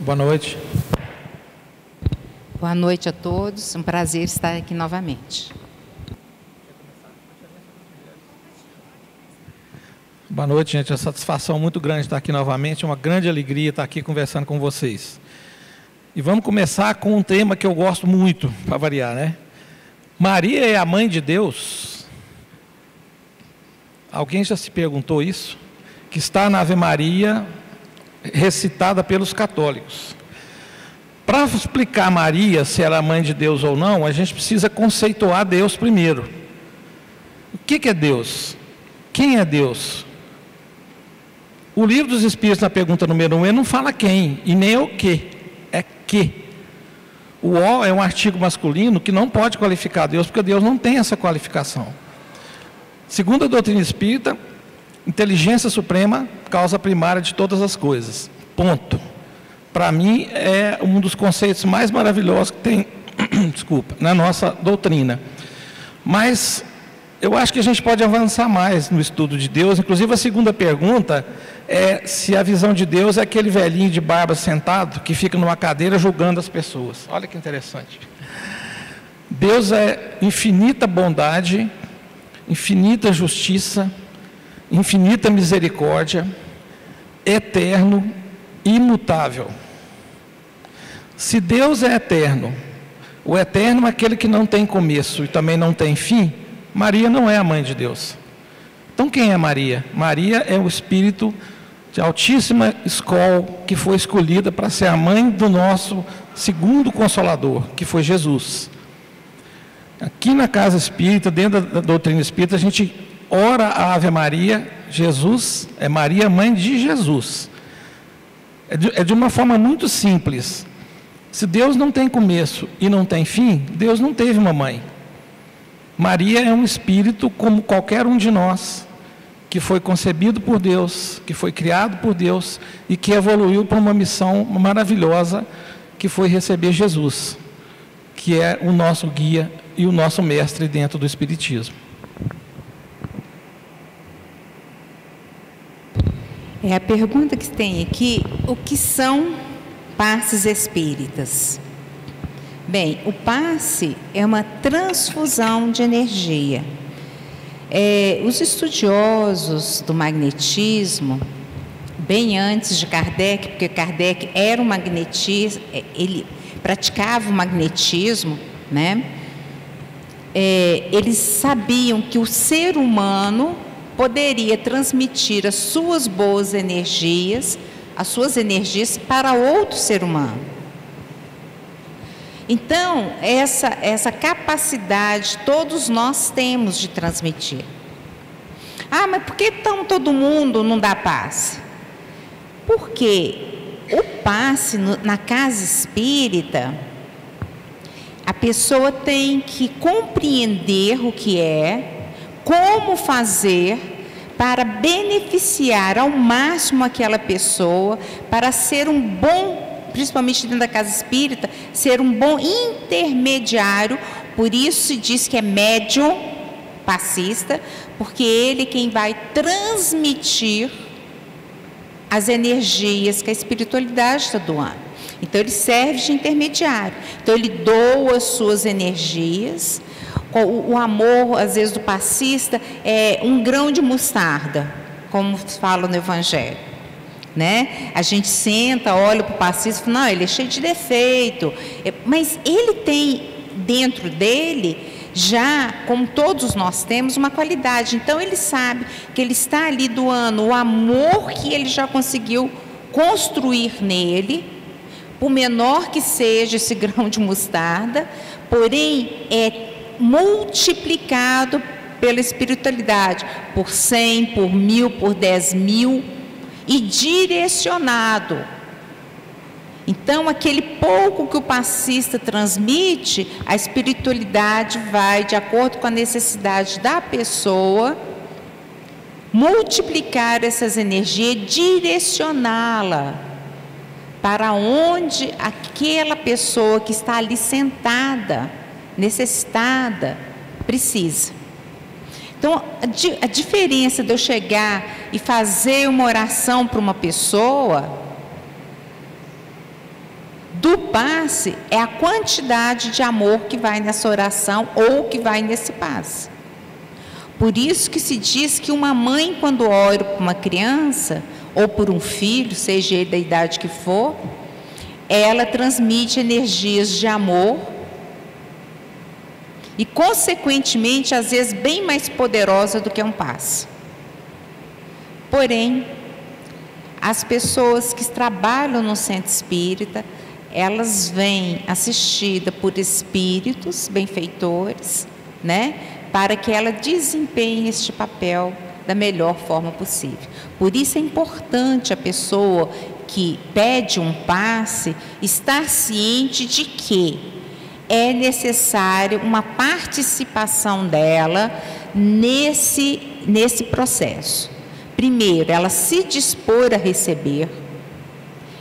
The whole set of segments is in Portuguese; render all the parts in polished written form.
Boa noite. Boa noite a todos, um prazer estar aqui novamente. Boa noite, gente. É uma satisfação muito grande estar aqui novamente, é uma grande alegria estar aqui conversando com vocês. E vamos começar com um tema que eu gosto muito, para variar, né? Maria é a mãe de Deus? Alguém já se perguntou isso? Que está na Ave Maria, recitada pelos católicos. Para explicar Maria, se ela é mãe de Deus ou não, a gente precisa conceituar Deus primeiro. O que é Deus? Quem é Deus? O Livro dos Espíritos, na pergunta número 1, ele não fala quem, e nem o que, é que. O O é um artigo masculino que não pode qualificar Deus, porque Deus não tem essa qualificação. Segundo a doutrina espírita, inteligência suprema, causa primária de todas as coisas. Ponto. Para mim, é um dos conceitos mais maravilhosos que tem, desculpa, na nossa doutrina. Mas eu acho que a gente pode avançar mais no estudo de Deus. Inclusive, a segunda pergunta é se a visão de Deus é aquele velhinho de barba sentado que fica numa cadeira julgando as pessoas. Olha que interessante. Deus é infinita bondade, infinita justiça, infinita misericórdia, eterno, imutável. Se Deus é eterno, o eterno é aquele que não tem começo e também não tem fim, Maria não é a mãe de Deus. Então quem é Maria? Maria é o espírito de altíssima escola que foi escolhida para ser a mãe do nosso segundo Consolador, que foi Jesus. Aqui na Casa Espírita, dentro da doutrina espírita, a gente ora a Ave Maria, Jesus, é Maria, mãe de Jesus. É de uma forma muito simples. Se Deus não tem começo e não tem fim, Deus não teve uma mãe. Maria é um espírito como qualquer um de nós, que foi concebido por Deus, que foi criado por Deus e que evoluiu para uma missão maravilhosa, que foi receber Jesus, que é o nosso guia e o nosso mestre dentro do Espiritismo. A pergunta que tem aqui, o que são passes espíritas? Bem, o passe é uma transfusão de energia. Os estudiosos do magnetismo, bem antes de Kardec, porque Kardec era um magnetista, ele praticava o magnetismo, né? Eles sabiam que o ser humano poderia transmitir as suas boas energias, as suas energias para outro ser humano. Então, essa capacidade todos nós temos de transmitir. Ah, mas por que então todo mundo não dá passe? Porque o passe na casa espírita, a pessoa tem que compreender o que é, como fazer para beneficiar ao máximo aquela pessoa, para ser um bom, principalmente dentro da casa espírita, ser um bom intermediário. Por isso se diz que é médium passista, porque ele é quem vai transmitir as energias que a espiritualidade está doando. Então ele serve de intermediário. Então ele doa as suas energias. O amor, às vezes, do passista é um grão de mostarda, como fala no Evangelho, né? A gente senta, olha para o passista e fala, não, ele é cheio de defeito, mas ele tem dentro dele, já, como todos nós temos, uma qualidade. Então ele sabe que ele está ali doando o amor que ele já conseguiu construir nele, por menor que seja esse grão de mostarda, porém é multiplicado pela espiritualidade, por 100, por 1000, por 10.000, e direcionado. Então, aquele pouco que o passista transmite, a espiritualidade vai, de acordo com a necessidade da pessoa, multiplicar essas energias, direcioná-la para onde aquela pessoa que está ali sentada, necessitada, precisa. Então, a diferença de eu chegar e fazer uma oração para uma pessoa do passe é a quantidade de amor que vai nessa oração ou que vai nesse passe. Por isso que se diz que uma mãe, quando ora por uma criança ou por um filho, seja ele da idade que for, ela transmite energias de amor e, consequentemente, às vezes bem mais poderosa do que um passe. Porém, as pessoas que trabalham no centro espírita, elas vêm assistidas por espíritos benfeitores, né, para que ela desempenhe este papel da melhor forma possível. Por isso é importante a pessoa que pede um passe estar ciente de que é necessário uma participação dela nesse processo. Primeiro, ela se dispor a receber,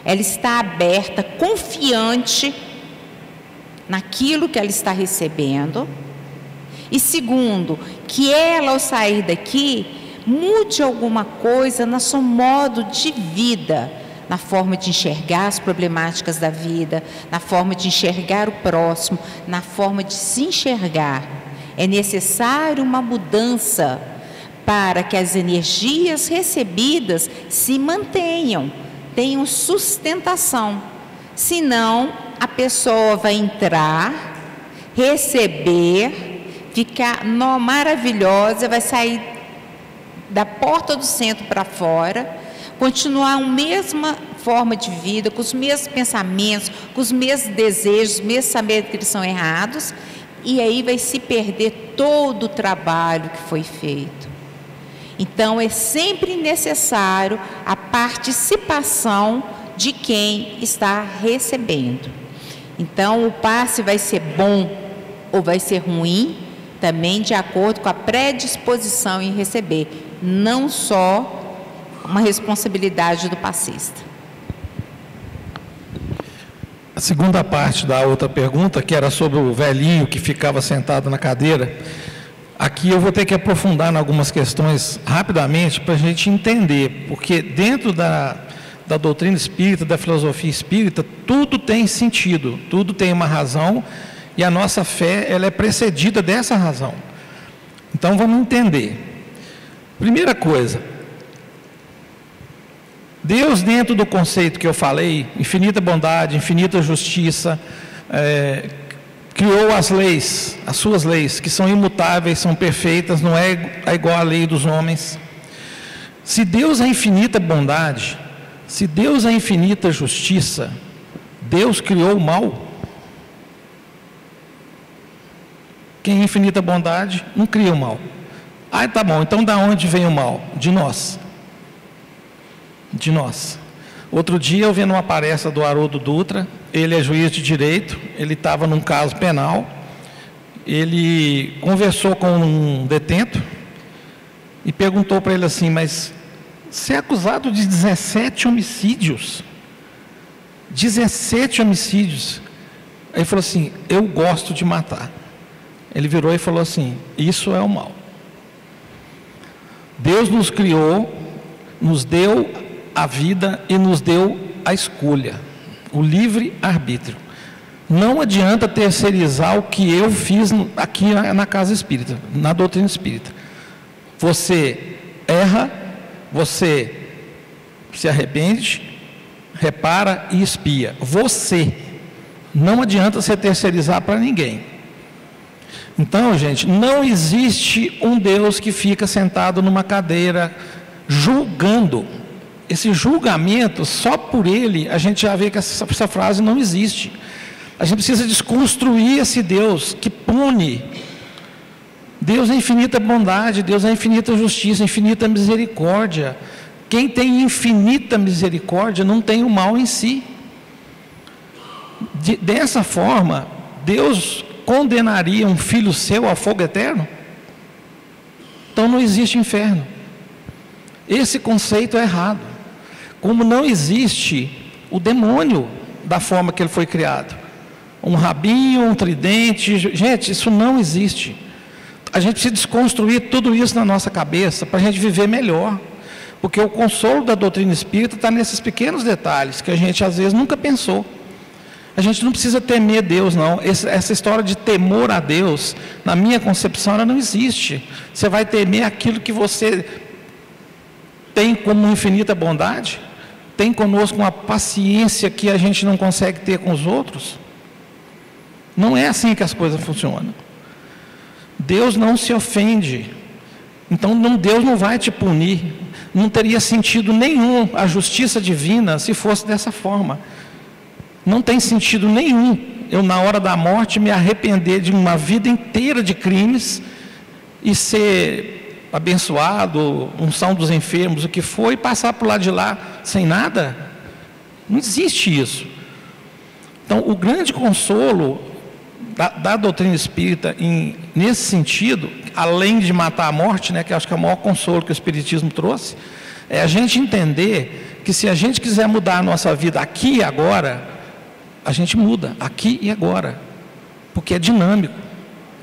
ela está aberta, confiante naquilo que ela está recebendo. E segundo, que ela, ao sair daqui, mude alguma coisa no seu modo de vida, na forma de enxergar as problemáticas da vida, na forma de enxergar o próximo, na forma de se enxergar. É necessário uma mudança para que as energias recebidas se mantenham, tenham sustentação. Senão, a pessoa vai entrar, receber, ficar maravilhosa, vai sair da porta do centro para fora, continuar a mesma forma de vida, com os mesmos pensamentos, com os mesmos desejos, os mesmos saberes que eles são errados, e aí vai se perder todo o trabalho que foi feito. Então, é sempre necessário a participação de quem está recebendo. Então, o passe vai ser bom ou vai ser ruim, também de acordo com a predisposição em receber, não só uma responsabilidade do passista. A segunda parte da outra pergunta, que era sobre o velhinho que ficava sentado na cadeira, aqui eu vou ter que aprofundar em algumas questões rapidamente para a gente entender, porque dentro da doutrina espírita, da filosofia espírita, tudo tem sentido, tudo tem uma razão, e a nossa fé, ela é precedida dessa razão. Então vamos entender. Primeira coisa, Deus, dentro do conceito que eu falei, infinita bondade, infinita justiça, criou as leis, as suas leis, que são imutáveis, são perfeitas, não é igual à lei dos homens. Se Deus é infinita bondade, se Deus é infinita justiça, Deus criou o mal? Quem é infinita bondade não cria o mal. Ah, tá bom, então da onde vem o mal? De nós. De nós. Outro dia eu vi numa palestra do Haroldo Dutra, ele é juiz de direito, ele estava num caso penal, ele conversou com um detento e perguntou para ele assim, mas você é acusado de 17 homicídios. 17 homicídios. Aí ele falou assim, eu gosto de matar. Ele virou e falou assim, isso é o mal. Deus nos criou, nos deu a vida e nos deu a escolha, o livre arbítrio. Não adianta terceirizar o que eu fiz aqui na casa espírita, na doutrina espírita. Você erra, você se arrepende, repara e expia. Você. Não adianta você terceirizar para ninguém. Então, gente, não existe um Deus que fica sentado numa cadeira julgando. Esse julgamento, só por ele, a gente já vê que essa frase não existe. A gente precisa desconstruir esse Deus que pune. Deus é infinita bondade, Deus é infinita justiça, infinita misericórdia. Quem tem infinita misericórdia não tem o mal em si. Dessa forma, Deus condenaria um filho seu ao fogo eterno? Então não existe inferno. Esse conceito é errado. Como não existe o demônio da forma que ele foi criado. Um rabinho, um tridente, gente, isso não existe. A gente precisa desconstruir tudo isso na nossa cabeça para a gente viver melhor. Porque o consolo da doutrina espírita está nesses pequenos detalhes que a gente às vezes nunca pensou. A gente não precisa temer Deus, não. Essa história de temor a Deus, na minha concepção, ela não existe. Você vai temer aquilo que você tem como infinita bondade, tem conosco uma paciência que a gente não consegue ter com os outros. Não é assim que as coisas funcionam. Deus não se ofende. Então Deus não vai te punir. Não teria sentido nenhum a justiça divina se fosse dessa forma. Não tem sentido nenhum eu, na hora da morte, me arrepender de uma vida inteira de crimes e ser abençoado, unção dos enfermos, o que for, e passar por lá de lá sem nada. Não existe isso. Então, o grande consolo da doutrina espírita, nesse sentido, além de matar a morte, né, que acho que é o maior consolo que o Espiritismo trouxe, é a gente entender que se a gente quiser mudar a nossa vida aqui e agora, a gente muda aqui e agora, porque é dinâmico,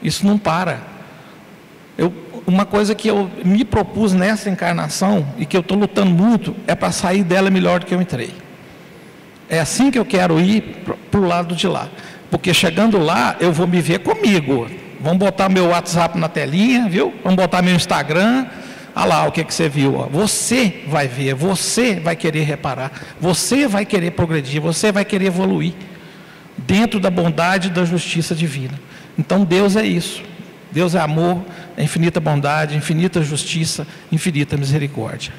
isso não para. Uma coisa que eu me propus nessa encarnação e que eu estou lutando muito é para sair dela melhor do que eu entrei. É assim que eu quero ir para o lado de lá, porque chegando lá eu vou me ver comigo. Vamos botar meu WhatsApp na telinha, viu? Vamos botar meu Instagram. Olha lá o que você viu, ó. Você vai ver, você vai querer reparar, você vai querer progredir, você vai querer evoluir dentro da bondade e da justiça divina. Então Deus é isso. Deus é amor, é infinita bondade, infinita justiça, infinita misericórdia.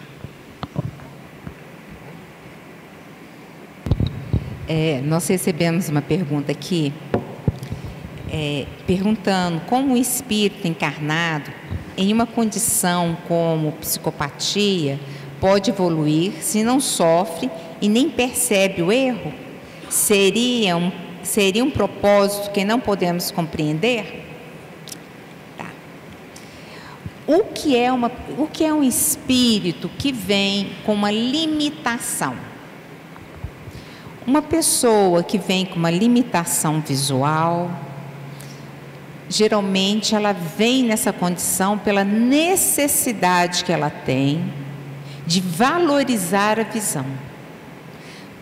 Nós recebemos uma pergunta aqui, perguntando como o espírito encarnado, em uma condição como psicopatia, pode evoluir se não sofre e nem percebe o erro? Seria um propósito que não podemos compreender? Tá. O que é um espírito que vem com uma limitação? Uma pessoa que vem com uma limitação visual, geralmente ela vem nessa condição pela necessidade que ela tem de valorizar a visão.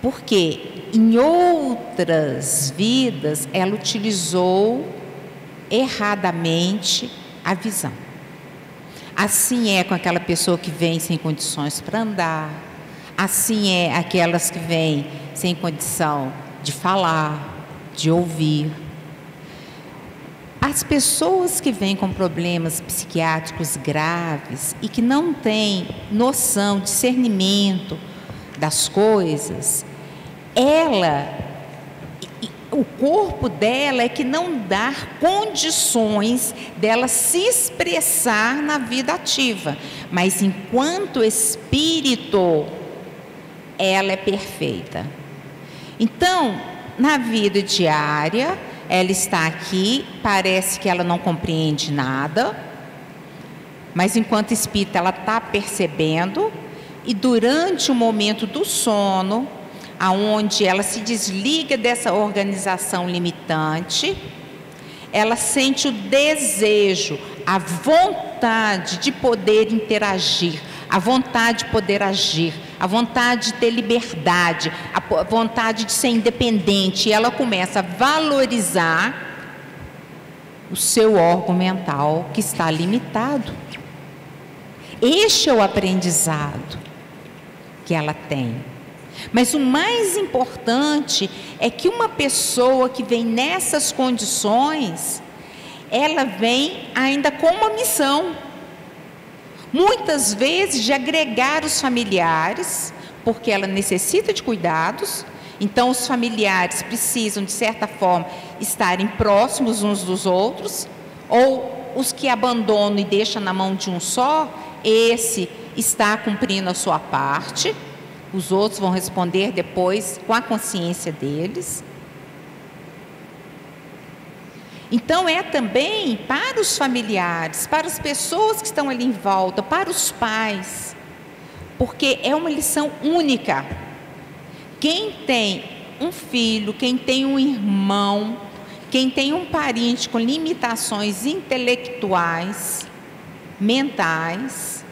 Porque em outras vidas ela utilizou erradamente a visão. Assim é com aquela pessoa que vem sem condições para andar, assim é aquelas que vêm sem condição de falar, de ouvir. As pessoas que vêm com problemas psiquiátricos graves e que não têm noção, discernimento das coisas, o corpo dela é que não dá condições dela se expressar na vida ativa, mas enquanto espírito, ela é perfeita. Então, na vida diária, ela está aqui, parece que ela não compreende nada, mas enquanto espírito ela está percebendo, e durante o momento do sono, aonde ela se desliga dessa organização limitante, ela sente o desejo, a vontade de poder interagir, a vontade de poder agir, a vontade de ter liberdade, a vontade de ser independente, e ela começa a valorizar o seu órgão mental que está limitado. Este é o aprendizado que ela tem. Mas o mais importante é que uma pessoa que vem nessas condições, ela vem ainda com uma missão. Muitas vezes de agregar os familiares, porque ela necessita de cuidados, então os familiares precisam, de certa forma, estarem próximos uns dos outros, ou os que abandonam e deixam na mão de um só, esse está cumprindo a sua parte, os outros vão responder depois com a consciência deles. Então é também para os familiares, para as pessoas que estão ali em volta, para os pais, porque é uma lição única. Quem tem um filho, quem tem um irmão, quem tem um parente com limitações intelectuais, mentais,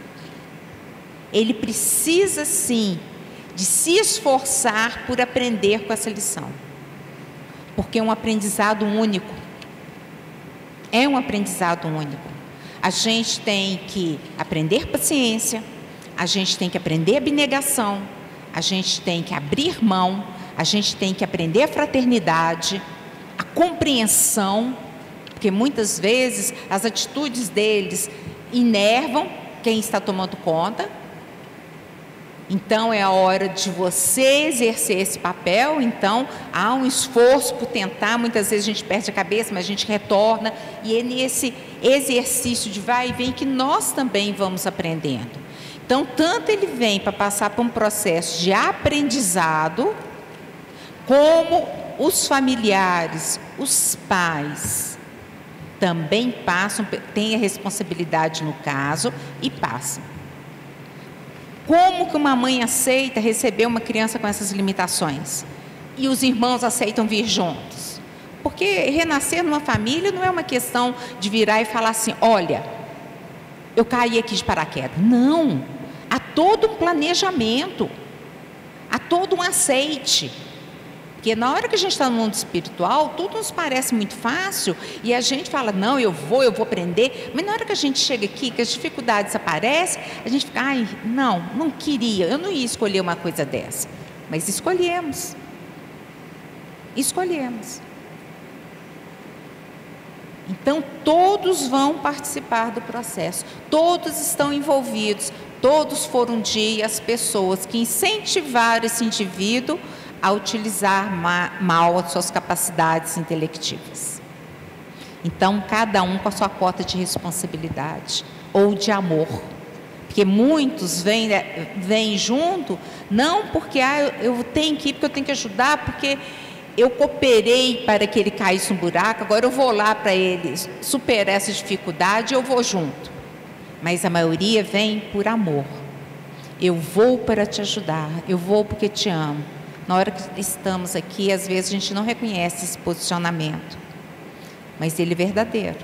ele precisa sim de se esforçar por aprender com essa lição. porque é um aprendizado único. É um aprendizado único. A gente tem que aprender paciência, a gente tem que aprender abnegação, a gente tem que abrir mão, a gente tem que aprender a fraternidade, a compreensão, porque muitas vezes as atitudes deles enervam quem está tomando conta. Então é a hora de você exercer esse papel. Então há um esforço por tentar, muitas vezes a gente perde a cabeça, mas a gente retorna, e é nesse exercício de vai e vem que nós também vamos aprendendo. Então tanto ele vem para passar por um processo de aprendizado, como os familiares, os pais também passam, têm a responsabilidade no caso e passam. Como que uma mãe aceita receber uma criança com essas limitações? E os irmãos aceitam vir juntos? Porque renascer numa família não é uma questão de virar e falar assim, olha, eu caí aqui de paraquedas. Não, há todo um planejamento, há todo um aceite. Porque na hora que a gente está no mundo espiritual, tudo nos parece muito fácil e a gente fala, não, eu vou aprender. Mas na hora que a gente chega aqui, que as dificuldades aparecem, a gente fica, ai, não queria, eu não ia escolher uma coisa dessa. Mas escolhemos. Então, todos vão participar do processo, todos estão envolvidos, todos foram as pessoas que incentivaram esse indivíduo a utilizar mal as suas capacidades intelectivas. Então, cada um com a sua cota de responsabilidade ou de amor. Porque muitos vêm junto, não porque eu tenho que ir, porque eu tenho que ajudar, porque eu cooperei para que ele caísse no buraco, agora eu vou lá para ele superar essa dificuldade, eu vou junto. Mas a maioria vem por amor. Eu vou para te ajudar, eu vou porque te amo. Na hora que estamos aqui, às vezes a gente não reconhece esse posicionamento, mas ele é verdadeiro.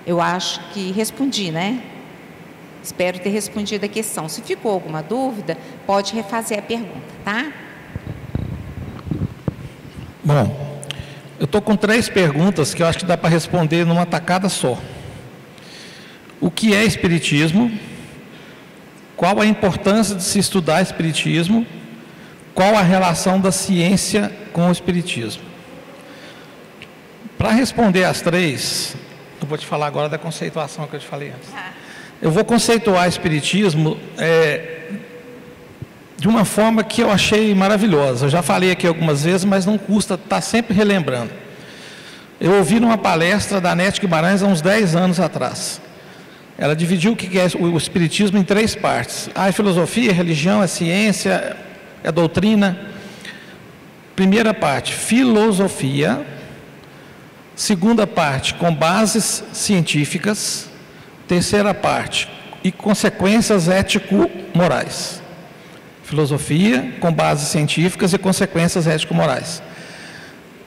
Eu acho que respondi, né? Espero ter respondido a questão. Se ficou alguma dúvida, pode refazer a pergunta, tá? Bom, eu estou com 3 perguntas que eu acho que dá para responder numa tacada só. O que é Espiritismo? Qual a importância de se estudar Espiritismo? Qual a relação da ciência com o Espiritismo? Para responder as 3, eu vou te falar agora da conceituação que eu te falei antes. Eu vou conceituar Espiritismo de uma forma que eu achei maravilhosa. Eu já falei aqui algumas vezes, mas não custa estar sempre relembrando. Eu ouvi numa palestra da Nete Guimarães há uns 10 anos atrás. Ela dividiu o que é o Espiritismo em 3 partes. É filosofia, é religião, é ciência, é doutrina. Primeira parte, filosofia. Segunda parte, com bases científicas. Terceira parte, e consequências ético-morais. Filosofia, com bases científicas e consequências ético-morais.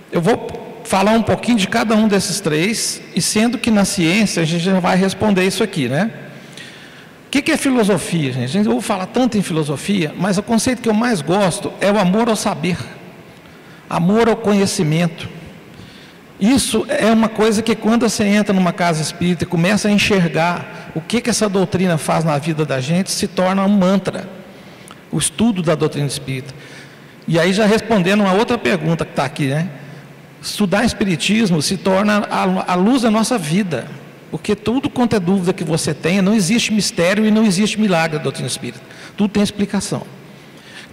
Eu vou falar um pouquinho de cada um desses 3, e sendo que na ciência a gente já vai responder isso aqui, né? O que é filosofia, gente? Eu vou falar tanto em filosofia, mas o conceito que eu mais gosto é o amor ao saber, amor ao conhecimento. Isso é uma coisa que quando você entra numa casa espírita e começa a enxergar o que essa doutrina faz na vida da gente, se torna um mantra, o estudo da doutrina espírita. E aí já respondendo uma outra pergunta que está aqui, né? Estudar Espiritismo se torna a luz da nossa vida, porque tudo quanto é dúvida que você tenha, não existe mistério e não existe milagre da doutrina espírita, tudo tem explicação.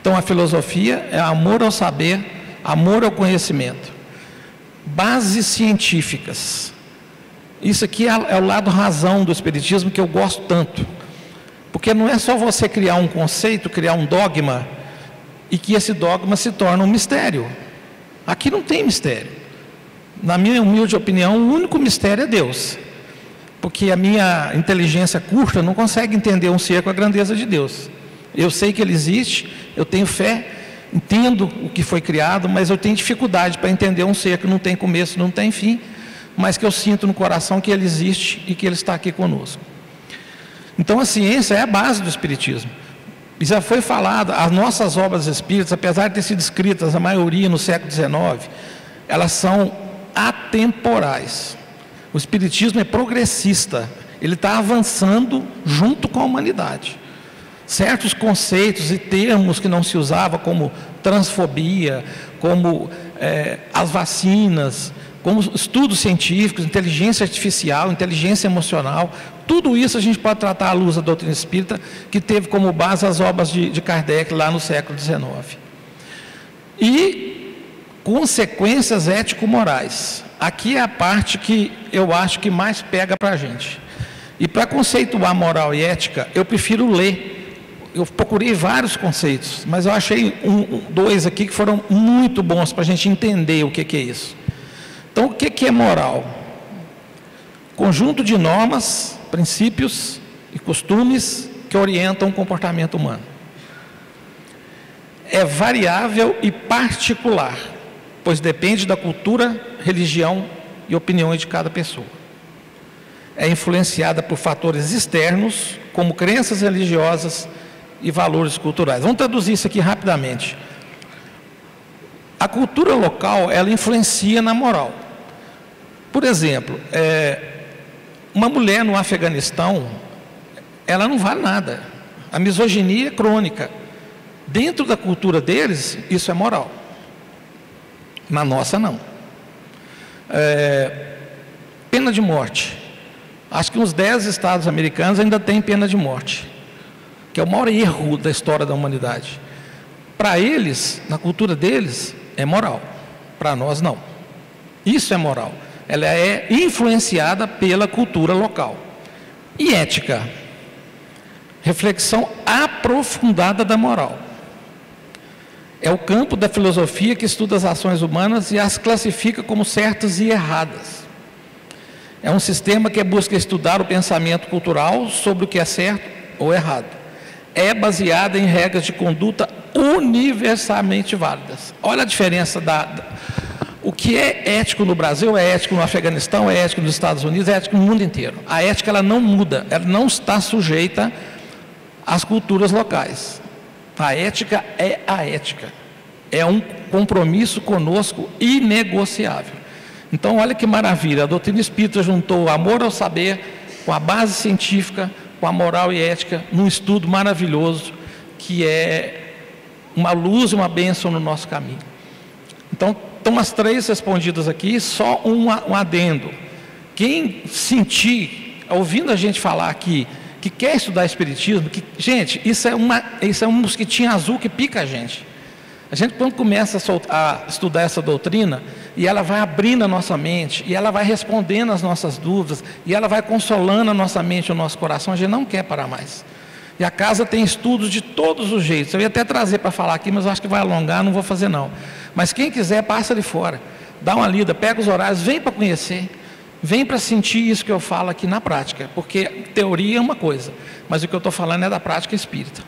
Então a filosofia é amor ao saber, amor ao conhecimento. Bases científicas, isso aqui é o lado razão do Espiritismo que eu gosto tanto, porque não é só você criar um conceito, criar um dogma, e que esse dogma se torna um mistério. Aqui não tem mistério. Na minha humilde opinião, o único mistério é Deus, porque a minha inteligência curta não consegue entender um ser com a grandeza de Deus. Eu sei que Ele existe, eu tenho fé, entendo o que foi criado, mas eu tenho dificuldade para entender um ser que não tem começo, não tem fim, mas que eu sinto no coração que Ele existe e que Ele está aqui conosco. Então a ciência é a base do Espiritismo. E já foi falado, as nossas obras espíritas, apesar de ter sido escritas, a maioria no século XIX, elas são atemporais. O espiritismo é progressista, ele está avançando junto com a humanidade. Certos conceitos e termos que não se usavam, como transfobia, como as vacinas, como estudos científicos, inteligência artificial, inteligência emocional, tudo isso a gente pode tratar à luz da doutrina espírita, que teve como base as obras de Kardec lá no século XIX. E consequências ético-morais. Aqui é a parte que eu acho que mais pega para a gente. E para conceituar moral e ética, eu prefiro ler. Eu procurei vários conceitos, mas eu achei dois aqui que foram muito bons para a gente entender o que é isso. Então, o que é moral? Conjunto de normas, princípios e costumes que orientam o comportamento humano. É variável e particular, pois depende da cultura, religião e opiniões de cada pessoa. É influenciada por fatores externos, como crenças religiosas e valores culturais. Vamos traduzir isso aqui rapidamente. A cultura local, ela influencia na moral. Por exemplo, uma mulher no Afeganistão, ela não vale nada. A misoginia é crônica. Dentro da cultura deles, isso é moral. Na nossa, não. Pena de morte. Acho que uns 10 estados americanos ainda têm pena de morte, que é o maior erro da história da humanidade. Para eles, na cultura deles, é moral. Para nós, não. Isso é moral. Ela é influenciada pela cultura local. E ética? Reflexão aprofundada da moral. É o campo da filosofia que estuda as ações humanas e as classifica como certas e erradas. É um sistema que busca estudar o pensamento cultural sobre o que é certo ou errado. É baseada em regras de conduta universalmente válidas. Olha a diferença o que é ético no Brasil, é ético no Afeganistão, é ético nos Estados Unidos, é ético no mundo inteiro. A ética, ela não muda, ela não está sujeita às culturas locais. A ética é a ética. É um compromisso conosco inegociável. Então, olha que maravilha, a doutrina espírita juntou o amor ao saber com a base científica, com a moral e ética, num estudo maravilhoso, que é uma luz e uma bênção no nosso caminho. Então, estão as 3 respondidas aqui, só um adendo. Quem sentir, ouvindo a gente falar aqui, que quer estudar espiritismo, gente, isso é um mosquitinho azul que pica a gente. A gente, quando começa a estudar essa doutrina, e ela vai abrindo a nossa mente, e ela vai respondendo as nossas dúvidas, e ela vai consolando a nossa mente e o nosso coração, a gente não quer parar mais. E a casa tem estudos de todos os jeitos. Eu ia até trazer para falar aqui, mas eu acho que vai alongar, não vou fazer não. Mas quem quiser, passa ali fora, dá uma lida, pega os horários, vem para conhecer, vem para sentir isso que eu falo aqui na prática, porque teoria é uma coisa, mas o que eu estou falando é da prática espírita.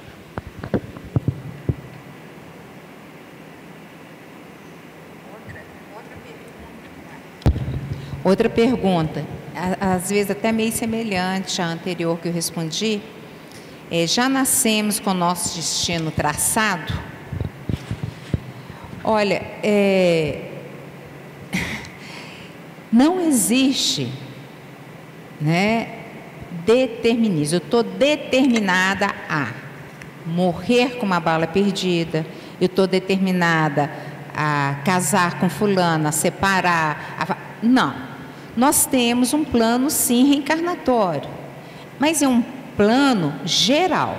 Outra pergunta, às vezes até meio semelhante à anterior que eu respondi. Já nascemos com o nosso destino traçado? Olha, não existe, né, determinismo. Eu estou determinada a morrer com uma bala perdida, eu estou determinada a casar com fulana, a separar. Não, nós temos um plano sim reencarnatório, mas é um plano geral,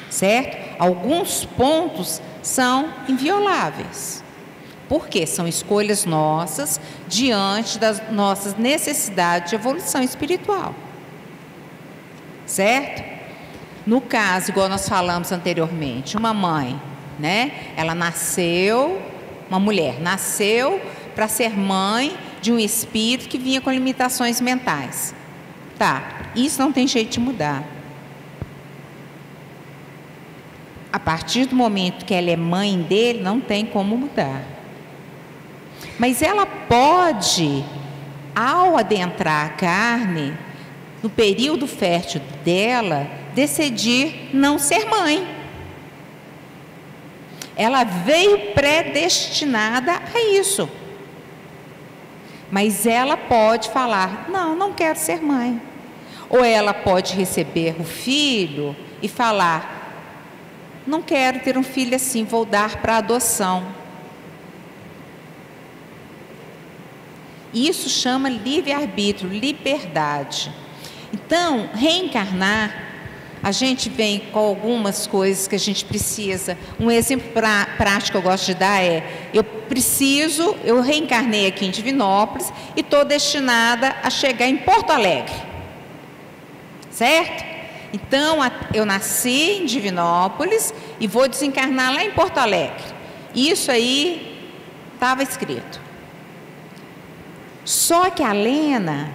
certo? Alguns pontos são invioláveis. Por quê? São escolhas nossas diante das nossas necessidades de evolução espiritual, certo? No caso, igual nós falamos anteriormente, uma mãe, né? Ela nasceu, uma mulher nasceu para ser mãe de um espírito que vinha com limitações mentais. Tá, isso não tem jeito de mudar. A partir do momento que ela é mãe dele, não tem como mudar. Mas ela pode, ao adentrar a carne, no período fértil dela, decidir não ser mãe. Ela veio predestinada a isso. Mas ela pode falar: não, não quero ser mãe. Ou ela pode receber o filho e falar: não quero ter um filho assim, vou dar para adoção. Isso chama livre-arbítrio, liberdade. Então, reencarnar, a gente vem com algumas coisas que a gente precisa. Um exemplo prático que eu gosto de dar é: eu reencarnei aqui em Divinópolis e estou destinada a chegar em Porto Alegre, certo? Então, eu nasci em Divinópolis e vou desencarnar lá em Porto Alegre. Isso aí estava escrito. Só que a Lena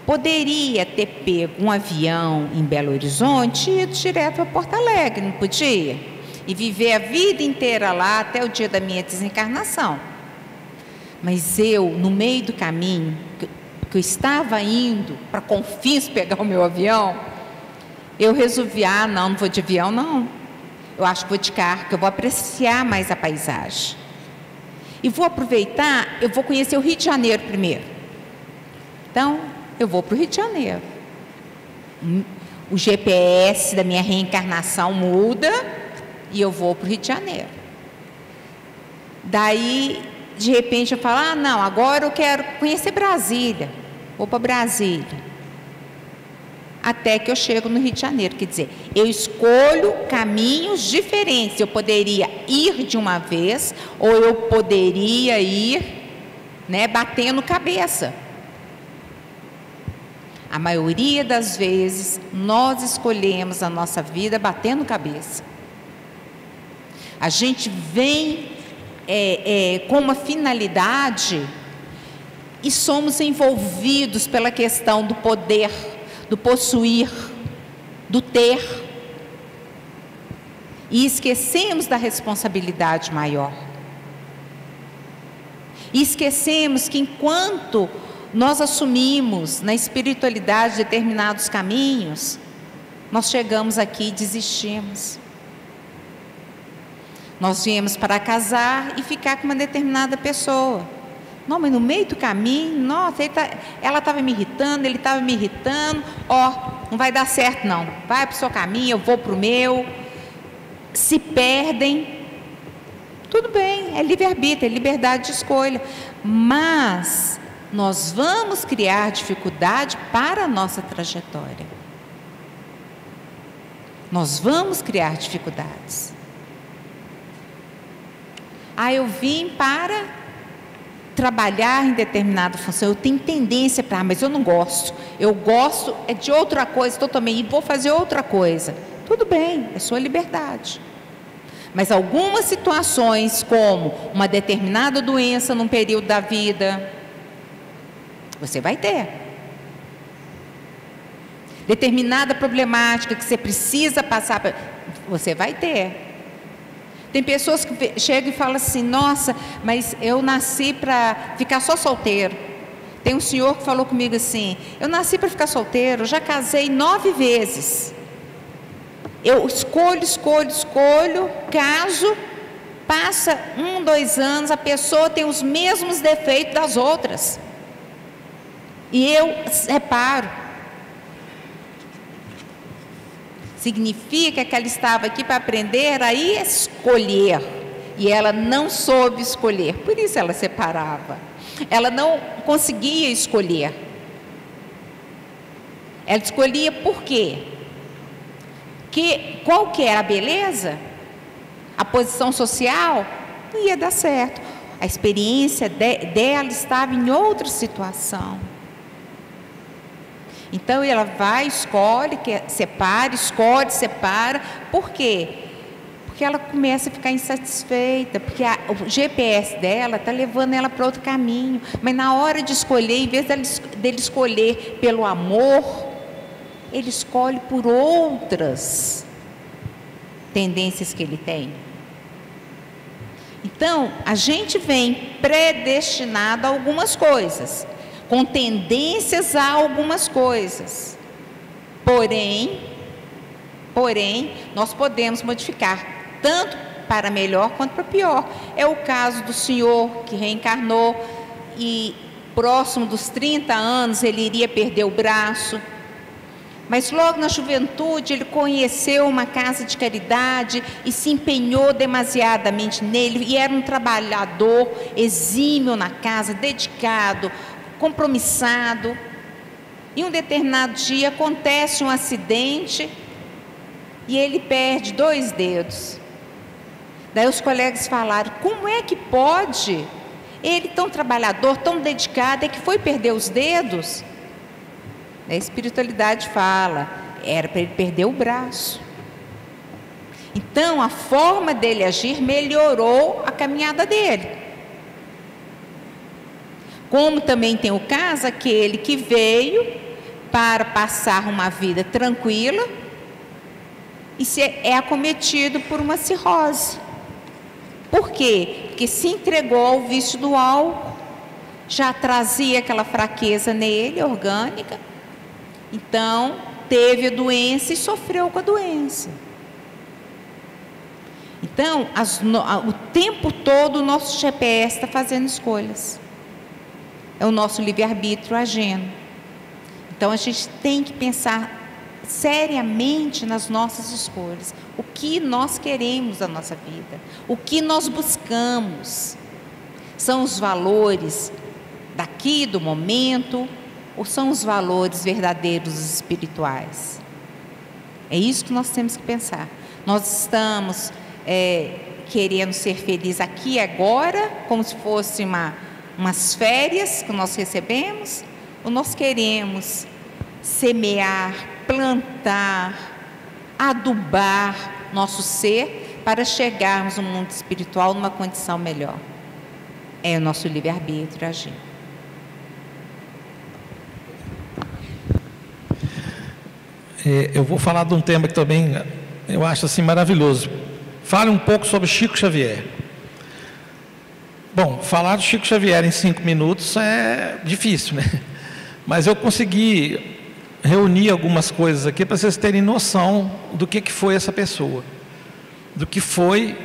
poderia ter pego um avião em Belo Horizonte e ido direto para Porto Alegre, não podia? E viver a vida inteira lá até o dia da minha desencarnação. Mas eu, no meio do caminho, que eu estava indo para Confins pegar o meu avião, eu resolvi: não vou de avião não. Eu acho que vou de carro, que eu vou apreciar mais a paisagem. E vou aproveitar, eu vou conhecer o Rio de Janeiro primeiro. Então, eu vou para o Rio de Janeiro. O GPS da minha reencarnação muda e eu vou para o Rio de Janeiro. Daí, de repente, eu falo: não, agora eu quero conhecer Brasília. Vou para Brasília. Até que eu chego no Rio de Janeiro. Quer dizer, eu escolho caminhos diferentes. Eu poderia ir de uma vez, ou eu poderia ir, batendo cabeça. A maioria das vezes, nós escolhemos a nossa vida batendo cabeça. A gente vem com uma finalidade e somos envolvidos pela questão do poder, do possuir, do ter, e esquecemos da responsabilidade maior. E esquecemos que enquanto nós assumimos na espiritualidade determinados caminhos, nós chegamos aqui e desistimos. Nós viemos para casar e ficar com uma determinada pessoa. Não, mas no meio do caminho, nossa, ela estava me irritando, ele estava me irritando. Não vai dar certo não. Vai para o seu caminho, eu vou para o meu. Se perdem. Tudo bem, é livre-arbítrio, é liberdade de escolha. Mas nós vamos criar dificuldade para a nossa trajetória. Nós vamos criar dificuldades. Eu vim para trabalhar em determinada função, eu tenho tendência para, mas eu não gosto. Eu gosto de outra coisa totalmente, e vou fazer outra coisa. Tudo bem, é sua liberdade. Mas algumas situações, como uma determinada doença num período da vida, você vai ter. Determinada problemática que você precisa passar, você vai ter. Tem pessoas que chegam e falam assim: nossa, mas eu nasci para ficar só solteiro. Tem um senhor que falou comigo assim: eu nasci para ficar solteiro, já casei 9 vezes. Eu escolho, caso, passa 1, 2 anos, a pessoa tem os mesmos defeitos das outras. E eu reparo. Significa que ela estava aqui para aprender a escolher, e ela não soube escolher, por isso ela separava. Ela não conseguia escolher. Ela escolhia por quê? Qual que era a beleza? A posição social? Não ia dar certo. A experiência dela estava em outra situação. Então ela vai, escolhe, separa, escolhe, separa. Por quê? Porque ela começa a ficar insatisfeita, porque o GPS dela está levando ela para outro caminho. Mas na hora de escolher, em vez dele escolher pelo amor, ele escolhe por outras tendências que ele tem. Então, a gente vem predestinado a algumas coisas, com tendências a algumas coisas. Porém, Porém, nós podemos modificar, tanto para melhor quanto para pior. É o caso do senhor que reencarnou e próximo dos 30 anos ele iria perder o braço. Mas logo na juventude ele conheceu uma casa de caridade e se empenhou demasiadamente nele, e era um trabalhador exímio na casa, dedicado, compromissado. E um determinado dia acontece um acidente e ele perde 2 dedos. Daí os colegas falaram: como é que pode? Ele tão trabalhador, tão dedicado, é que foi perder os dedos? A espiritualidade fala, era para ele perder o braço. Então a forma dele agir melhorou a caminhada dele. Como também tem o caso aquele que veio para passar uma vida tranquila e é acometido por uma cirrose. Por quê? Porque se entregou ao vício do álcool, já trazia aquela fraqueza nele, orgânica. Então, teve a doença e sofreu com a doença. Então, o tempo todo o nosso GPS está fazendo escolhas. É o nosso livre-arbítrio agindo. Então, a gente tem que pensar seriamente nas nossas escolhas. O que nós queremos da nossa vida? O que nós buscamos? São os valores daqui, do momento, ou são os valores verdadeiros espirituais? É isso que nós temos que pensar. Nós estamos querendo ser felizes aqui e agora, como se fosse umas férias que nós recebemos, ou nós queremos semear, plantar, adubar nosso ser para chegarmos no mundo espiritual numa condição melhor? É o nosso livre-arbítrio agindo. Eu vou falar de um tema que também eu acho assim maravilhoso. Fale um pouco sobre Chico Xavier. Bom, falar do Chico Xavier em 5 minutos é difícil, né? Mas eu consegui reunir algumas coisas aqui para vocês terem noção do que foi essa pessoa. Do que foi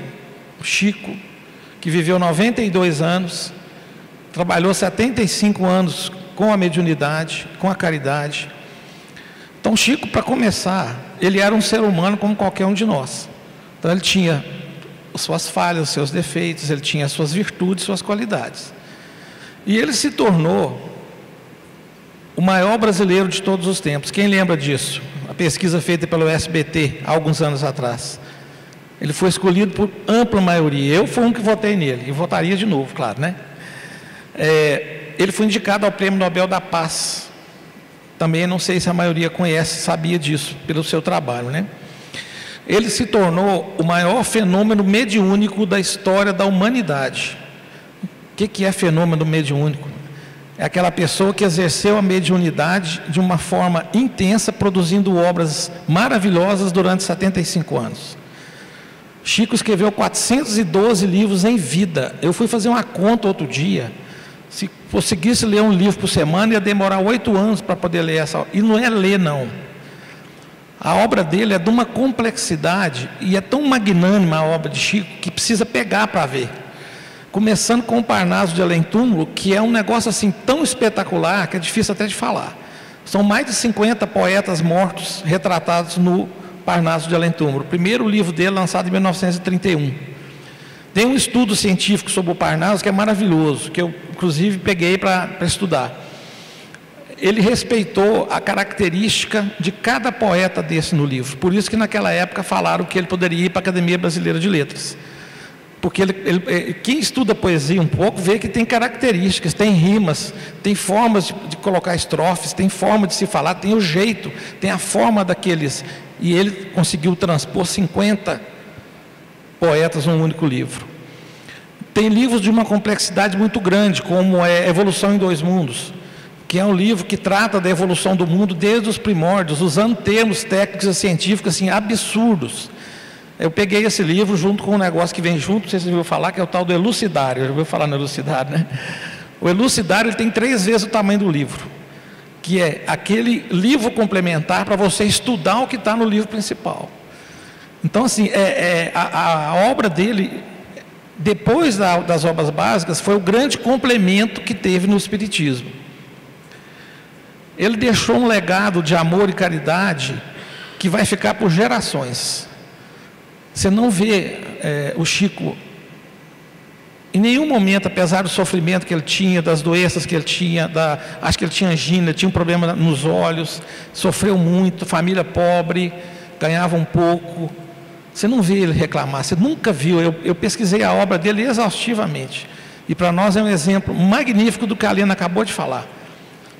o Chico, que viveu 92 anos, trabalhou 75 anos com a mediunidade, com a caridade. Então, Chico, para começar, ele era um ser humano como qualquer um de nós. Então, ele tinha suas falhas, seus defeitos, ele tinha suas virtudes, suas qualidades. E ele se tornou o maior brasileiro de todos os tempos. Quem lembra disso? A pesquisa feita pelo SBT, há alguns anos atrás. Ele foi escolhido por ampla maioria. Eu fui um que votei nele, e votaria de novo, claro, né? Ele foi indicado ao Prêmio Nobel da Paz. Também não sei se a maioria conhece, sabia disso, pelo seu trabalho, né? Ele se tornou o maior fenômeno mediúnico da história da humanidade. O que é fenômeno mediúnico? É aquela pessoa que exerceu a mediunidade de uma forma intensa, produzindo obras maravilhosas durante 75 anos. Chico escreveu 412 livros em vida. Eu fui fazer uma conta outro dia. Se conseguisse ler um livro por semana, ia demorar 8 anos para poder ler essa. E não é ler, não. A obra dele é de uma complexidade, e é tão magnânima a obra de Chico, que precisa pegar para ver. Começando com o Parnaso de Além-Túmulo, que é um negócio assim tão espetacular, que é difícil até de falar. São mais de 50 poetas mortos retratados no Parnaso de Além-Túmulo. O primeiro livro dele, lançado em 1931. Tem um estudo científico sobre o Parnaso que é maravilhoso, que eu inclusive peguei para estudar. Ele respeitou a característica de cada poeta desse no livro. Por isso que naquela época falaram que ele poderia ir para a Academia Brasileira de Letras. Porque quem estuda poesia um pouco vê que tem características, tem rimas, tem formas de colocar estrofes, tem forma de se falar, tem o jeito, tem a forma daqueles. E ele conseguiu transpor 50 poetas num único livro. Tem livros de uma complexidade muito grande, como é Evolução em Dois Mundos, que é um livro que trata da evolução do mundo desde os primórdios, usando termos técnicos e científicos assim, absurdos. Eu peguei esse livro junto com um negócio que vem junto, não sei se você ouviu falar, que é o tal do elucidário. Já ouviu falar no elucidário, né? O elucidário ele tem 3 vezes o tamanho do livro, que é aquele livro complementar para você estudar o que está no livro principal. Então, assim, a obra dele, depois das obras básicas, foi o grande complemento que teve no Espiritismo. Ele deixou um legado de amor e caridade que vai ficar por gerações. Você não vê o Chico, em nenhum momento, apesar do sofrimento que ele tinha, das doenças que ele tinha, acho que ele tinha angina, tinha um problema nos olhos, sofreu muito, família pobre, ganhava um pouco. Você não vê ele reclamar, você nunca viu. Eu pesquisei a obra dele exaustivamente. E para nós é um exemplo magnífico do que a Alina acabou de falar.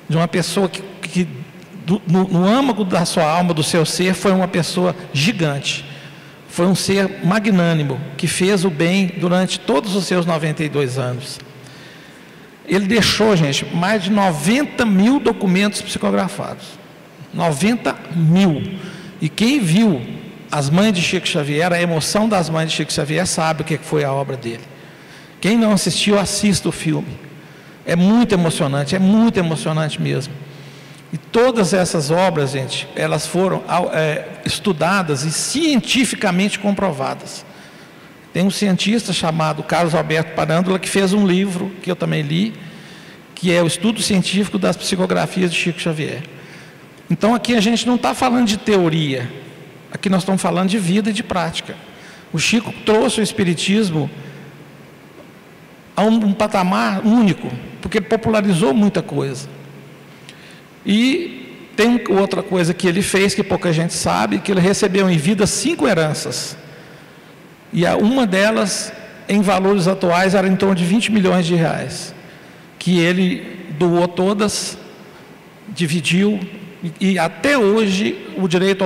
De uma pessoa que no âmago da sua alma, do seu ser, foi uma pessoa gigante. Foi um ser magnânimo, que fez o bem durante todos os seus 92 anos. Ele deixou, gente, mais de 90 mil documentos psicografados. 90 mil. E quem viu as mães de Chico Xavier, a emoção das mães de Chico Xavier, sabe o que foi a obra dele. Quem não assistiu, assista o filme. É muito emocionante mesmo. E todas essas obras, gente, elas foram estudadas e cientificamente comprovadas. Tem um cientista chamado Carlos Alberto Parândola, que fez um livro, que eu também li, que é o Estudo Científico das Psicografias de Chico Xavier. Então aqui a gente não está falando de teoria, aqui nós estamos falando de vida e de prática. O Chico trouxe o Espiritismo a um patamar único, porque ele popularizou muita coisa. E tem outra coisa que ele fez, que pouca gente sabe, que ele recebeu em vida 5 heranças. E uma delas, em valores atuais, era em torno de 20 milhões de reais. Que ele doou todas, dividiu, e até hoje os direitos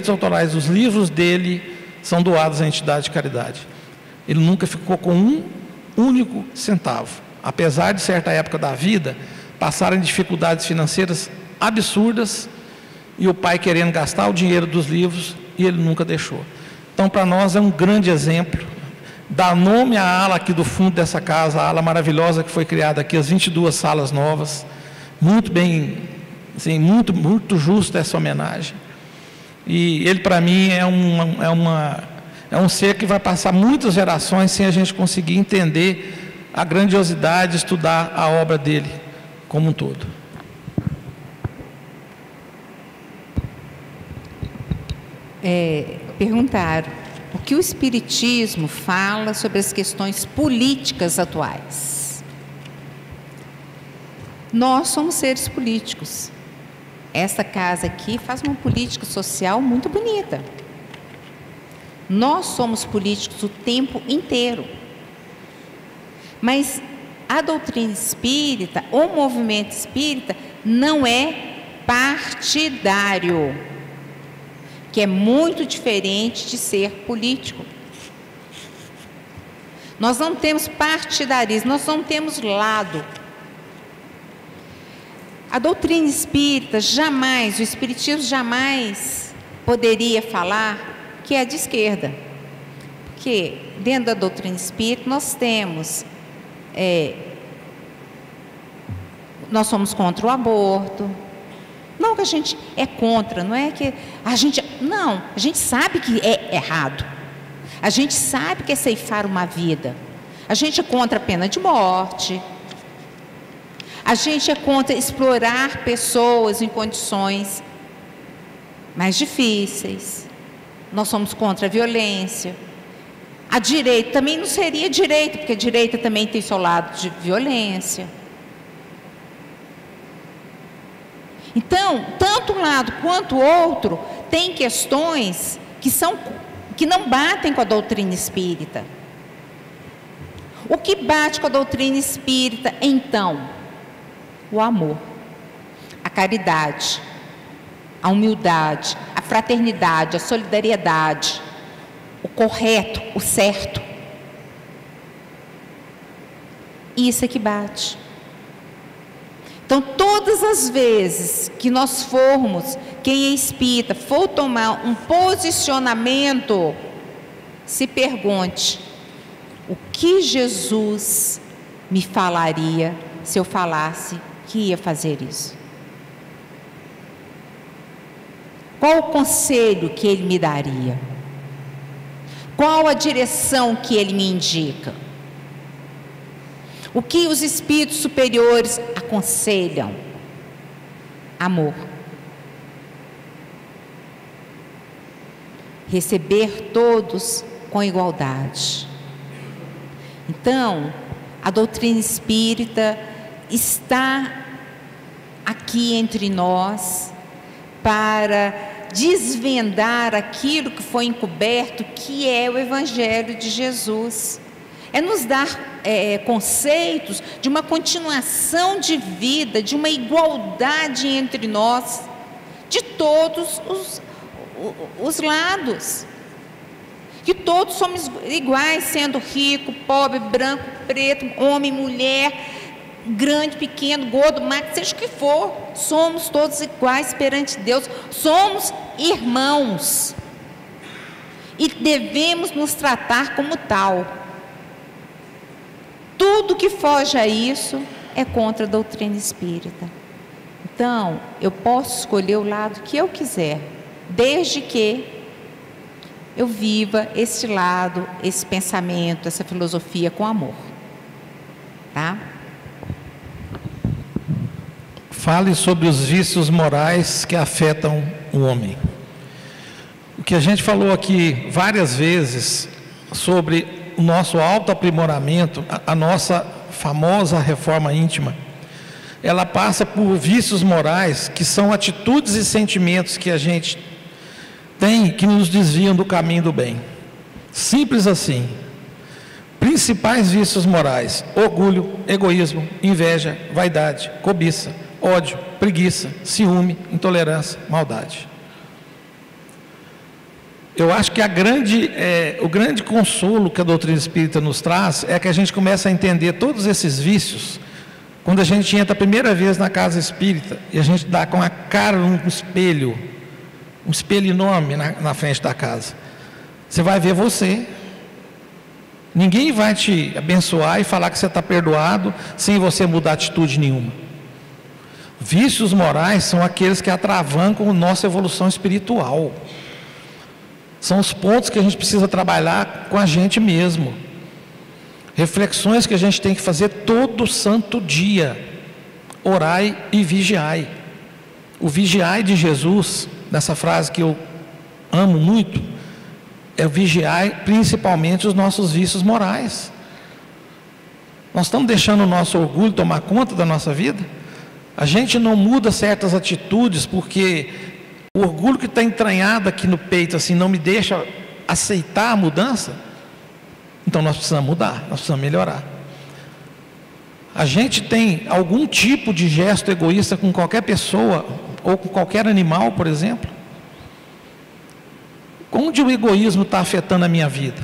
autorais dos livros dele são doados à entidade de caridade. Ele nunca ficou com um único centavo. Apesar de certa época da vida passarem dificuldades financeiras absurdas, e o pai querendo gastar o dinheiro dos livros, e ele nunca deixou. Então, para nós é um grande exemplo. Dá nome à ala aqui do fundo dessa casa, a ala maravilhosa que foi criada aqui, as 22 salas novas. Muito bem, assim, muito justa essa homenagem. E ele, para mim, é um ser que vai passar muitas gerações sem a gente conseguir entender a grandiosidade, estudar a obra dele como um todo. Perguntaram o que o Espiritismo fala sobre as questões políticas atuais. Nós somos seres políticos. Essa casa aqui faz uma política social muito bonita. Nós somos políticos o tempo inteiro. Mas a doutrina espírita, o movimento espírita, não é partidário, que é muito diferente de ser político. Nós não temos partidarismo, nós não temos lado. A doutrina espírita jamais, o espiritismo jamais poderia falar que é de esquerda. Porque dentro da doutrina espírita nós temos, nós somos contra o aborto. Não que a gente é contra, não é que a gente... Não, a gente sabe que é errado. A gente sabe que é ceifar uma vida. A gente é contra a pena de morte. A gente é contra explorar pessoas em condições mais difíceis. Nós somos contra a violência. A direita também não seria direita, porque a direita também tem seu lado de violência. Então, tanto um lado quanto o outro tem questões que não batem com a doutrina espírita. O que bate com a doutrina espírita, então? O amor, a caridade, a humildade, a fraternidade, a solidariedade, o correto, o certo. Isso é que bate. Então, todas as vezes que nós formos, quem é espírita, for tomar um posicionamento, se pergunte: o que Jesus me falaria se eu falasse que ia fazer isso? Qual o conselho que ele me daria? Qual a direção que ele me indica? O que os espíritos superiores aconselham? Amor. Receber todos com igualdade. Então, a doutrina espírita está aqui entre nós para desvendar aquilo que foi encoberto, que é o Evangelho de Jesus. É nos dar conceitos de uma continuação de vida, de uma igualdade entre nós, de todos os lados. Que todos somos iguais, sendo rico, pobre, branco, preto, homem, mulher, grande, pequeno, gordo, magro, seja o que for, somos todos iguais perante Deus, somos irmãos e devemos nos tratar como tal. Tudo que foge a isso é contra a doutrina espírita. Então, eu posso escolher o lado que eu quiser, desde que eu viva esse lado, esse pensamento, essa filosofia com amor. Tá? Fale sobre os vícios morais que afetam o homem. O que a gente falou aqui várias vezes sobre o nosso autoaprimoramento, a nossa famosa reforma íntima, ela passa por vícios morais que são atitudes e sentimentos que a gente tem que nos desviam do caminho do bem. Simples assim. Principais vícios morais: orgulho, egoísmo, inveja, vaidade, cobiça, ódio, preguiça, ciúme, intolerância, maldade. Eu acho que o grande consolo que a doutrina espírita nos traz é que a gente começa a entender todos esses vícios quando a gente entra a primeira vez na casa espírita e a gente dá com a cara num espelho, um espelho enorme na frente da casa. Você vai ver você. Ninguém vai te abençoar e falar que você está perdoado sem você mudar atitude nenhuma. Vícios morais são aqueles que atravancam a nossa evolução espiritual. São os pontos que a gente precisa trabalhar com a gente mesmo. Reflexões que a gente tem que fazer todo santo dia. Orai e vigiai. O vigiai de Jesus, nessa frase que eu amo muito, é vigiar principalmente os nossos vícios morais. Nós estamos deixando o nosso orgulho tomar conta da nossa vida? A gente não muda certas atitudes porque o orgulho que está entranhado aqui no peito assim não me deixa aceitar a mudança? Então nós precisamos mudar, nós precisamos melhorar. A gente tem algum tipo de gesto egoísta com qualquer pessoa ou com qualquer animal, por exemplo? Onde o egoísmo está afetando a minha vida?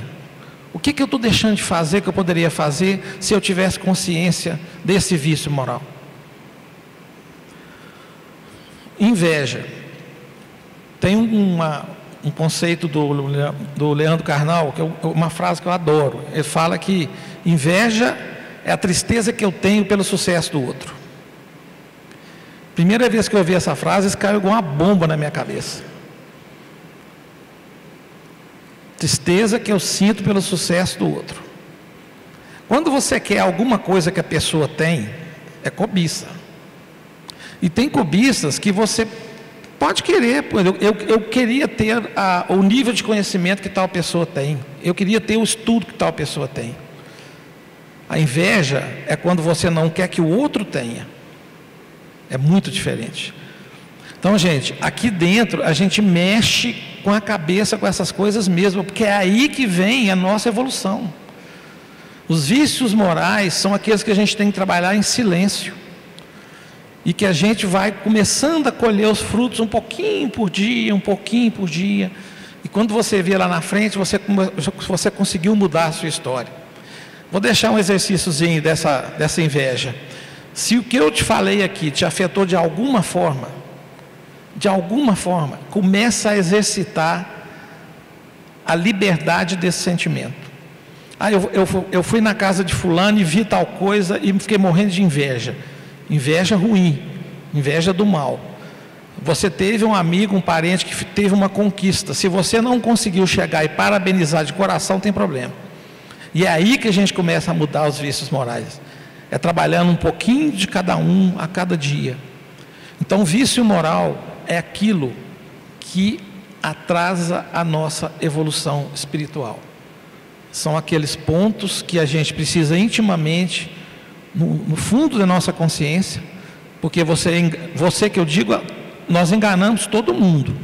O que eu estou deixando de fazer que eu poderia fazer se eu tivesse consciência desse vício moral? Inveja. Tem um conceito do Leandro Carnal, que é uma frase que eu adoro. Ele fala que inveja é a tristeza que eu tenho pelo sucesso do outro. Primeira vez que eu ouvi essa frase, isso caiu igual uma bomba na minha cabeça. Tristeza que eu sinto pelo sucesso do outro. Quando você quer alguma coisa que a pessoa tem, é cobiça. E tem cobiças que você pode querer. Eu queria ter o nível de conhecimento que tal pessoa tem. Eu queria ter o estudo que tal pessoa tem. A inveja é quando você não quer que o outro tenha. É muito diferente. Então, gente, aqui dentro a gente mexe com a cabeça com essas coisas mesmo, porque é aí que vem a nossa evolução. Os vícios morais são aqueles que a gente tem que trabalhar em silêncio e que a gente vai começando a colher os frutos um pouquinho por dia, um pouquinho por dia, e quando você vê lá na frente, você conseguiu mudar a sua história. Vou deixar um exercíciozinho dessa inveja. Se o que eu te falei aqui te afetou de alguma forma, começa a exercitar a liberdade desse sentimento. Eu fui na casa de fulano e vi tal coisa e fiquei morrendo de inveja. Inveja ruim, inveja do mal. Você teve um amigo, um parente que teve uma conquista. Se você não conseguiu chegar e parabenizar de coração, tem problema. E é aí que a gente começa a mudar os vícios morais. É trabalhando um pouquinho de cada um a cada dia. Então, vício moral é aquilo que atrasa a nossa evolução espiritual. São aqueles pontos que a gente precisa intimamente, no fundo da nossa consciência, porque você que eu digo, nós enganamos todo mundo,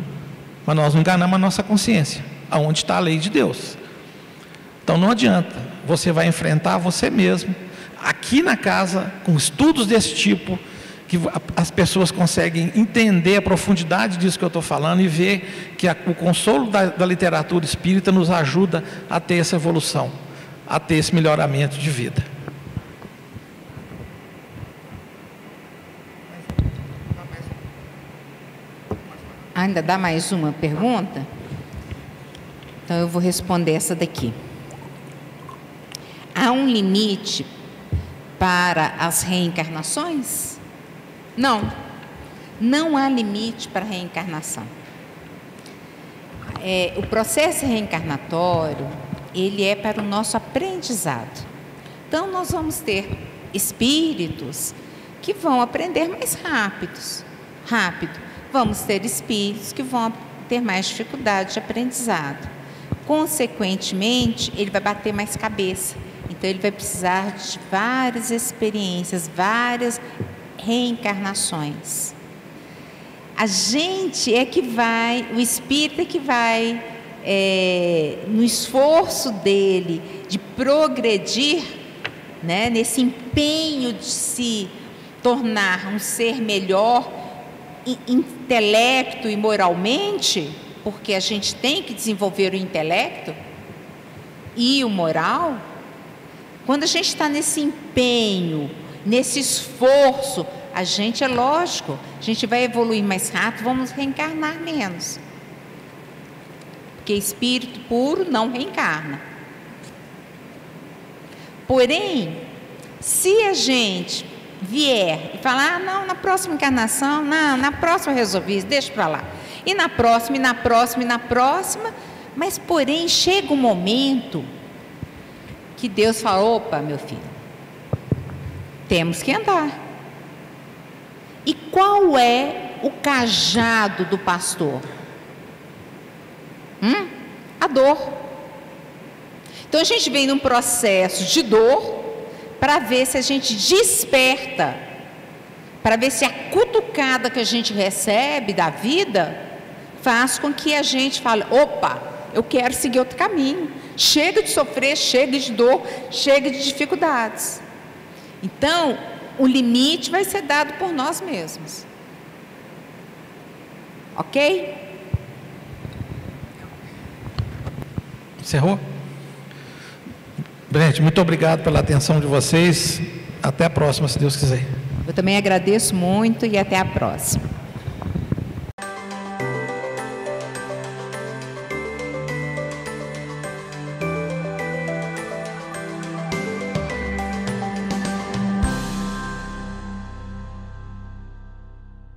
mas nós não enganamos a nossa consciência, aonde está a lei de Deus. Então não adianta, você vai enfrentar você mesmo, aqui na casa, com estudos desse tipo, que as pessoas conseguem entender a profundidade disso que eu estou falando e ver que o consolo da literatura espírita nos ajuda a ter essa evolução, a ter esse melhoramento de vida. Ainda dá mais uma pergunta? Então eu vou responder essa daqui. Há um limite para as reencarnações? Não, não há limite para a reencarnação. O processo reencarnatório, ele é para o nosso aprendizado. Então nós vamos ter espíritos que vão aprender mais rápido. Vamos ter espíritos que vão ter mais dificuldade de aprendizado. Consequentemente, ele vai bater mais cabeça. Então, ele vai precisar de várias experiências, várias reencarnações. A gente é que vai, o espírito é que vai, no esforço dele de progredir, né, nesse empenho de se tornar um ser melhor, intelecto e moralmente, porque a gente tem que desenvolver o intelecto e o moral. Quando a gente está nesse empenho, nesse esforço, a gente, é lógico, a gente vai evoluir mais rápido, vamos reencarnar menos, porque espírito puro não reencarna. Porém, se a gente vier e falar, não, na próxima encarnação, não, na próxima eu resolvi isso, deixa para lá. E na próxima, e na próxima, e na próxima. Mas, porém, chega um momento que Deus fala, opa, meu filho, temos que andar. E qual é o cajado do pastor? A dor. Então, a gente vem num processo de dor, para ver se a gente desperta, para ver se a cutucada que a gente recebe da vida faz com que a gente fale, opa, eu quero seguir outro caminho, chega de sofrer, chega de dor, chega de dificuldades. Então, o limite vai ser dado por nós mesmos. Ok? Encerrou? Gente, muito obrigado pela atenção de vocês. Até a próxima, se Deus quiser. Eu também agradeço muito e até a próxima.